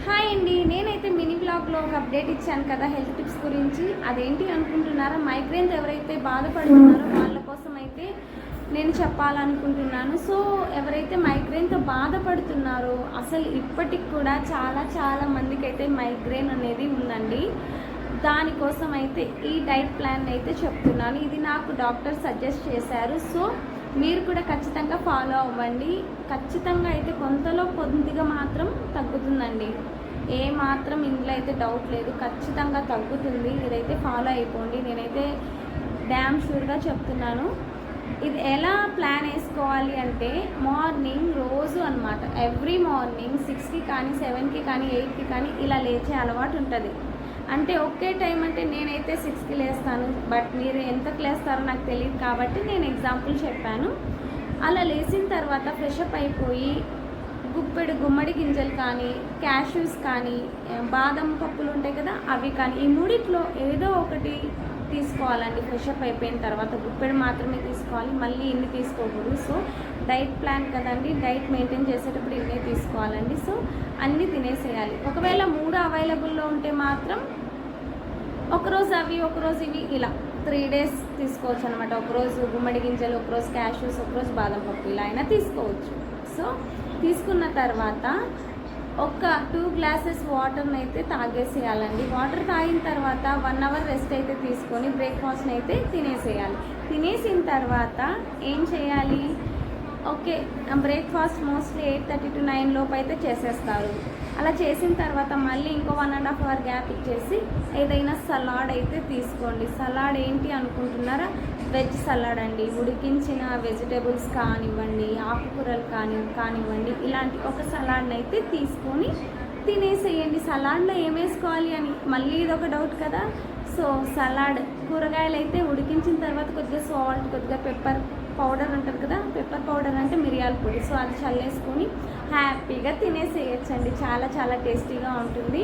Hi అండి, నేనైతే mini బ్లాగ్లో ఒక అప్డేట్ ఇచ్చాను కదా హెల్త్ టిప్స్ గురించి. అదేంటి అనుకుంటున్నారా? మైగ్రేన్స్ ఎవరైతే బాధపడుతున్నారో వాళ్ళ కోసం అయితే నేను చెప్పాలనుకుంటున్నాను. సో ఎవరైతే మైగ్రేన్తో బాధపడుతున్నారో అసలు ఇప్పటికి కూడా చాలా మందికి అయితే మైగ్రేన్ అనేది ఉందండి. దానికోసం అయితే ఈ డైట్ ప్లాన్ అయితే చెప్తున్నాను. ఇది నాకు డాక్టర్ సజెస్ట్ చేశారు. సో మీరు కూడా ఖచ్చితంగా ఫాలో అవ్వండి. ఖచ్చితంగా అయితే కొంతలో కొద్దిగా మాత్రం తగ్గుతుందండి. ఏ మాత్రం ఇందులో అయితే డౌట్ లేదు, ఖచ్చితంగా తగ్గుతుంది. ఇదైతే ఫాలో అయిపోండి. నేనైతే డ్యామ్ షూర్గా చెప్తున్నాను. ఇది ఎలా ప్లాన్ వేసుకోవాలి అంటే మార్నింగ్ రోజు అనమాట, ఎవ్రీ మార్నింగ్ 6కి కానీ 7కి కానీ 8కి కానీ ఇలా లేచే అలవాటు ఉంటుంది. అంటే ఒకే టైం అంటే నేనైతే 6కి లేస్తాను, బట్ మీరు ఎంతకు లేస్తారో నాకు తెలియదు కాబట్టి నేను ఎగ్జాంపుల్ చెప్పాను. అలా లేచిన తర్వాత ఫ్రెషప్ అయిపోయి గుప్పెడు గుమ్మడి గింజలు కానీ, క్యాష్యూస్ కానీ, బాదం పప్పులు ఉంటాయి కదా అవి కానీ, ఈ మూడిట్లో ఏదో ఒకటి తీసుకోవాలండి. ఫ్రెషప్ అయిపోయిన తర్వాత గుప్పెడు మాత్రమే తీసుకోవాలి, మళ్ళీ ఇన్ని తీసుకోకూడదు. సో డైట్ ప్లాన్ కదండి, డైట్ మెయింటైన్ చేసేటప్పుడు ఇన్నే తీసుకోవాలండి. సో అన్నీ తినేసేయాలి. ఒకవేళ 3 అవైలబుల్లో ఉంటే మాత్రం ఒకరోజు అవి ఒకరోజు ఇవి ఇలా 3 days తీసుకోవచ్చు అనమాట. ఒకరోజు గుమ్మడి గింజలు, ఒకరోజు క్యాష్యూస్, ఒకరోజు బాదం పప్పు, ఇలా అయినా తీసుకోవచ్చు. సో తీసుకున్న తర్వాత ఒక 2 glasses వాటర్ని అయితే తాగేసేయాలండి. వాటర్ తాగిన తర్వాత 1 hour రెస్ట్ అయితే తీసుకొని బ్రేక్ఫాస్ట్ని అయితే తినేసేయాలి. తినేసిన తర్వాత ఏం చేయాలి? ఓకే, బ్రేక్ఫాస్ట్ మోస్ట్లీ 8:30 to 9 లోపు అయితే చేసేస్తారు. అలా చేసిన తర్వాత మళ్ళీ ఇంకో 1.5 hour గ్యాప్ ఇచ్చేసి ఏదైనా సలాడ్ అయితే తీసుకోండి. సలాడ్ ఏంటి అనుకుంటున్నారా? వెజ్ సలాడ్ అండి. ఉడికించిన వెజిటేబుల్స్ కానివ్వండి, ఆకుకూరలు కానివ్వండి, ఇలాంటి ఒక సలాడ్ని అయితే తీసుకొని తినేసేయండి. సలాడ్లో ఏం వేసుకోవాలి అని మళ్ళీ ఇదొక డౌట్ కదా. సో సలాడ్ కూరగాయలు అయితే ఉడికించిన తర్వాత కొద్దిగా సాల్ట్, కొద్దిగా పెప్పర్ పౌడర్ ఉంటుంది కదా, పెప్పర్ పౌడర్ అంటే మిరియాల పొడి, సో అది చల్లేసుకొని హ్యాపీగా తినేసేయచ్చండి. చాలా టేస్టీగా ఉంటుంది.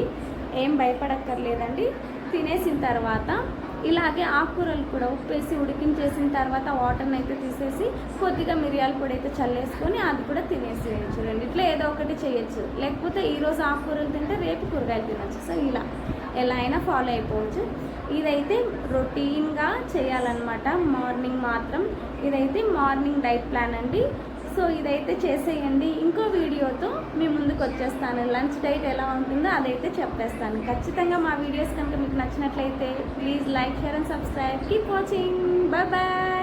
ఏం భయపడక్కర్లేదండి. తినేసిన తర్వాత ఇలాగే ఆకుకూరలు కూడా ఉప్పేసి ఉడికించేసిన తర్వాత వాటర్ని అయితే తీసేసి కొద్దిగా మిరియాల పొడి అయితే చల్లేసుకొని అది కూడా తినేసేయచ్చు. రెండిట్లో ఏదో ఒకటి చేయొచ్చు. లేకపోతే ఈరోజు ఆకుకూరలు తింటే రేపు కూరగాయలు తినచ్చు. సో ఇలా ఎలా అయినా ఫాలో అయిపోవచ్చు. ఇదైతే రొటీన్గా చేయాలన్నమాట, మార్నింగ్ మాత్రం. ఇదైతే మార్నింగ్ డైట్ ప్లాన్ అండి. సో ఇదైతే చేసేయండి. ఇంకో వీడియోతో మీ ముందుకు వచ్చేస్తాను. లంచ్ డైట్ ఎలా ఉంటుందో అదైతే చెప్పేస్తాను. ఖచ్చితంగా మా వీడియోస్ కనుక మీకు నచ్చినట్లయితే please like, share and subscribe. Keep watching. Bye.